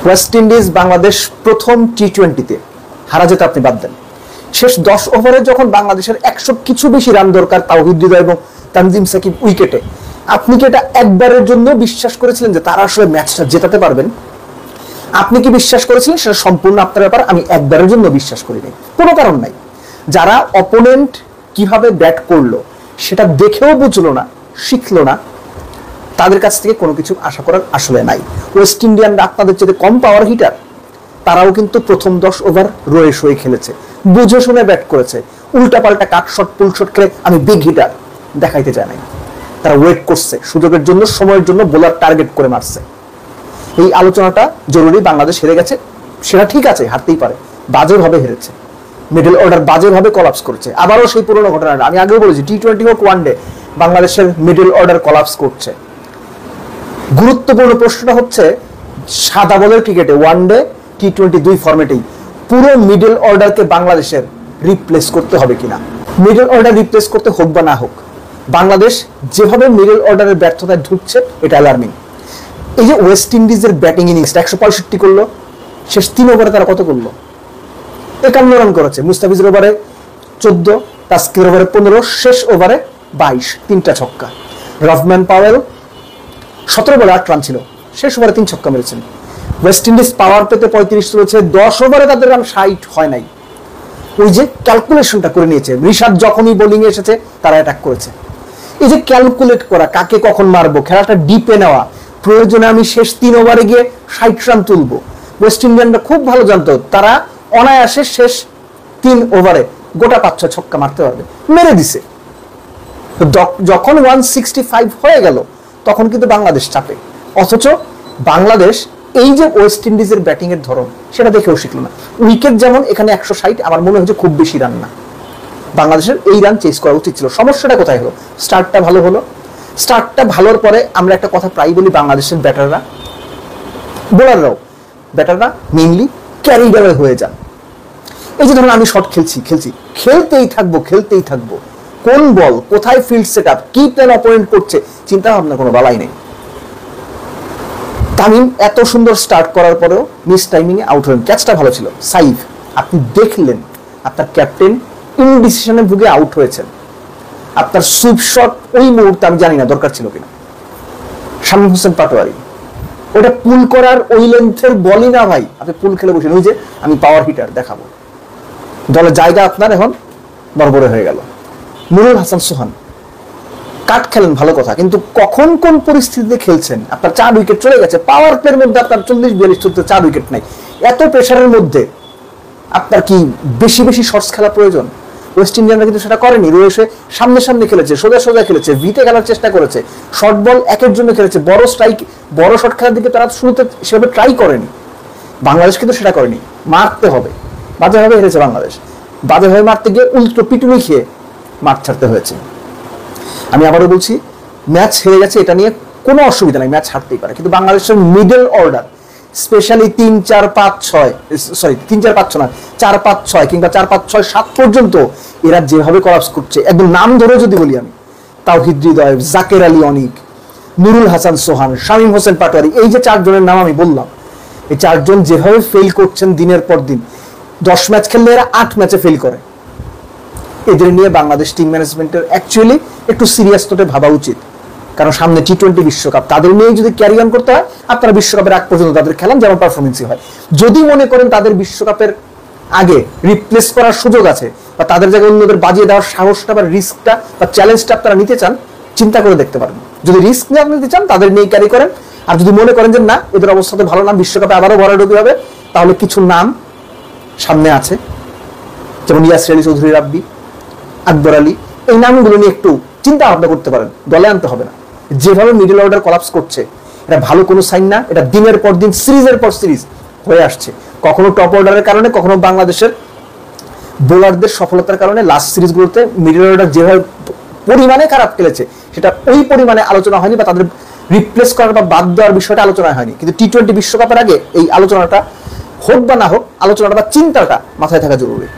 West Indies Bangladesh প্রথম টি-20-তে হারা যেতে আপনি বাদ দেন, শেষ 10 ওভারে যখন বাংলাদেশের 100 কিছু বেশি রান দরকার তাওহিদ হৃদয় এবং তানজিম সাকিব উইকেটে, আপনি কি এটা একবারের জন্য বিশ্বাস করেছিলেন যে তারা আসলে ম্যাচটা জেতাতে পারবেন? আপনি কি বিশ্বাস করেছিলেন? সেটা সম্পূর্ণ আপনার ব্যাপার। আমি একবারের জন্য বিশ্বাস করিনি, কোনো কারণ নাই। যারা অপোনেন্ট কিভাবে ব্যাট করলো সেটা দেখেও বুঝলো না, শিখলো না, তাদের কাছ থেকে কোনো কিছু আশা করার আসলে নাই। ওয়েস্ট ইন্ডিয়ানরা আপনাদের চেয়ে কম পাওয়ার হিটার, তারাও কিন্তু প্রথম 10 ওভার রয়ে শোয়ে খেলেছে, বুঝে শুনে ব্যাট করেছে, উল্টাপাল্টা কাট শট পুল শট খেলে আমি বিগ হিটার দেখাইতে চায় নাই। তারা ওয়েট করছে সুযোগের জন্য, সময়ের জন্য, বোলার টার্গেট করে মারছে। এই আলোচনাটা জরুরি। বাংলাদেশ হেরে গেছে, সেটা ঠিক আছে, হারতেই পারে, বাজেভাবে হেরেছে, মিডল অর্ডার বাজেভাবে কলাপস করছে। আবারও সেই পুরনো ঘটনাটা আমি আগেও বলেছি, টি-20 হোক ওয়ানডে, বাংলাদেশের মিডল অর্ডার কলাপস করছে। গুরুত্বপূর্ণ প্রশ্নটা হচ্ছে সাদা বলের ক্রিকেটে ওয়ানডে টি-20 দুই ফরম্যাটেই পুরো মিডল অর্ডারকে বাংলাদেশের রিপ্লেস করতে হবে কিনা। মিডল অর্ডার রিপ্লেস করতে হোক বা না হোক, বাংলাদেশ যেভাবে মিডল অর্ডারের ব্যর্থতায় ঢুকছে এটা অ্যালার্মিং। এই যে ওয়েস্ট ইন্ডিজের ব্যাটিং ইনিংসটা 165 করলো, শেষ 3 ওভারে তারা কত করলো? 51 রান করেছে। মুস্তাফিজের ওভারে 14, তাসকিনের ওভারে 15, শেষ ওভারে 22, 3টা ছক্কা। রফম্যান পাওয়েল 17 বলে 8 রান ছিল, শেষ ওভারে 3 ছক্কা মেরেছেন। ওয়েস্ট ইন্ডিজ পাওয়ার পেতে 35 তুলেছে, 10 ওভারে তাদের রান 60 হয় নাই। ওই যে ক্যালকুলেশনটা করে নিয়েছে, ঋষাদ যখনই বোলিং এ এসেছে তারা অ্যাটাক করেছে। এই যে ক্যালকুলেট করা, কাকে কখন মারবো, খেলাটা ডিপে নেওয়া, প্রয়োজনে আমি শেষ 3 ওভারে গিয়ে 60 রান তুলবো। ওয়েস্ট ইন্ডিয়ানরা খুব ভালো জানতো তারা অনায়াসে শেষ 3 ওভারে গোটা 5-6 ছক্কা মারতে পারবে, মেরে দিছে। যখন 165 হয়ে গেল তখন কিন্তু বাংলাদেশ চাপে। অথচ বাংলাদেশ এই যে ওয়েস্ট ইন্ডিজের ব্যাটিং এর ধরন সেটা দেখেও শিখলো না। উইকেট যেমন এখানে 160, আমার মনে হচ্ছে খুব বেশি রান না, বাংলাদেশের এই রান চেস করা উচিত ছিল। সমস্যাটা কোথায় হলো? স্টার্টটা ভালো হলো, স্টার্টটা ভালোর পরে আমরা একটা কথা প্রায় বলি, বাংলাদেশের ব্যাটাররা, বোলাররাও, ব্যাটাররা মেইনলি ক্যারিড অ্যাওয়ে হয়ে যান। এই যে ধরুন আমি শট খেলতেই থাকবো, কোন বল, কোথায় ফিল্ড সেট আপ, কি প্ল্যান অপোনেন্ট করছে, চিন্তা ভাবনা কোনো বালাই নেই। তামিম এত সুন্দর স্টার্ট করার পরেও মিস টাইমিং এ আউট হলেন। ক্যাচটা ভালো ছিল, সাইভ, আপনি দেখলেন আপনার ক্যাপ্টেন ইনডিসিশনে ভুগে আউট হয়েছেন। আপনার সুইপ শট ওই মুহূর্তে আমি জানি না দরকার ছিল কিনা। শামীম হোসেন পাটোয়ারি, ওটা পুল করার ওই লেন্থের বলই না ভাই, আপনি পুল খেলে বসেন, ওই যে আমি পাওয়ার হিটার দেখাবো, দলের জায়গা আপনার এখন নড়বড়ে হয়ে গেল। নুরুল হাসান সোহান কাট খেলেন ভালো কথা, কিন্তু কখন কোন পরিস্থিতিতে খেলছেন? আপনার 4 উইকেট চলে গেছে, পাওয়ার প্লের মধ্যে আপনার 40-42 চলতে 4 উইকেট নাই। এত প্রেশারের মধ্যে আপনার কি বেশি বেশি শর্টস খেলা প্রয়োজন? ওয়েস্ট ইন্ডিয়ানরা কিন্তু সেটা করেনি। রয়েছে সামনে খেলেছে, সোজা খেলেছে, ভিতে খেলার চেষ্টা করেছে, শর্ট বল একের জন্য খেলেছে, বড় শট খেলার দিকে তারা শুরুতে সেভাবে ট্রাই করেনি। বাংলাদেশ কিন্তু সেটা করেনি, মারতে হবে, বাজেভাবে হেরেছে বাংলাদেশ। বাজেভাবে মারতে গিয়ে উল্টো পিটুনি খেয়ে মাঠ ছাড়তে হয়েছে। আমি আবারও বলছি, ম্যাচ হেরে গেছে, এটা নিয়ে কোনো অসুবিধা নাই, ম্যাচ হারতেই পারে, কিন্তু বাংলাদেশের মিডল অর্ডার স্পেশালি 3-4-5-6 না, 4-5-6 কিংবা 4-5-6-7 পর্যন্ত এরা যেভাবে কলাপস করছে, একদম নাম ধরে যদি বলি আমি, তাওহিদ হৃদয়, জাকের আলী অনিক, নুরুল হাসান সোহান, শামীম হোসেন পাটোয়ারি, এই যে 4 জনের নাম আমি বললাম, এই 4 জন যেভাবে ফেল করছেন দিনের পর দিন, 10 ম্যাচ খেললে এরা 8 ম্যাচে ফেল করে। এদের নিয়ে বাংলাদেশ টিম ম্যানেজমেন্টের অ্যাকচুয়ালি একটু সিরিয়াস নোটে ভাবা উচিত, কারণ সামনে টি-20 বিশ্বকাপ, তাদের নিয়ে যদি ক্যারি অন করতে হয়, আপনারা বিশ্বকাপের আগ পর্যন্ত তাদের খেলান, যেমন পারফরমেন্সই হয়। যদি মনে করেন তাদের বিশ্বকাপের আগে রিপ্লেস করার সুযোগ আছে, বা তাদের জায়গায় অন্যদের বাজিয়ে দেওয়ার সাহসটা বা রিস্কটা বা চ্যালেঞ্জটা আপনারা নিতে চান, চিন্তা করে দেখতে পারেন। যদি রিস্ক নিতে চান তাদের নিয়ে ক্যারি করেন, আর যদি মনে করেন যে না, এদের অবস্থা তো ভালো না, বিশ্বকাপে আবারও ভরাডুবি হবে, তাহলে কিছু নাম সামনে আছে, যেমন ইয়াসির আলী চৌধুরী রাব্বি, আকবর আলী, এই নামগুলো নিয়ে একটু চিন্তা ভাবনা করতে পারেন। দলে আনতে হবে না। যেভাবে মিডল অর্ডার কলাপস করছে, এটা ভালো কোনো সাইন না। এটা দিনের পর দিন, সিরিজের পর সিরিজ হয়ে আসছে, কখনো টপ অর্ডারের কারণে, কখনো বাংলাদেশের বোলারদের সফলতার কারণে। লাস্ট সিরিজগুলোতে মিডল অর্ডার যেভাবে পরিমাণে খারাপ খেলেছে, সেটা ওই পরিমাণে আলোচনা হয়নি, বা তাদের রিপ্লেস করার বা বাদ দেওয়ার বিষয়টা আলোচনা হয়নি। কিন্তু টি-20 বিশ্বকাপের আগে এই আলোচনাটা হোক বা না হোক, আলোচনাটা বা চিন্তাটা মাথায় থাকা জরুরি।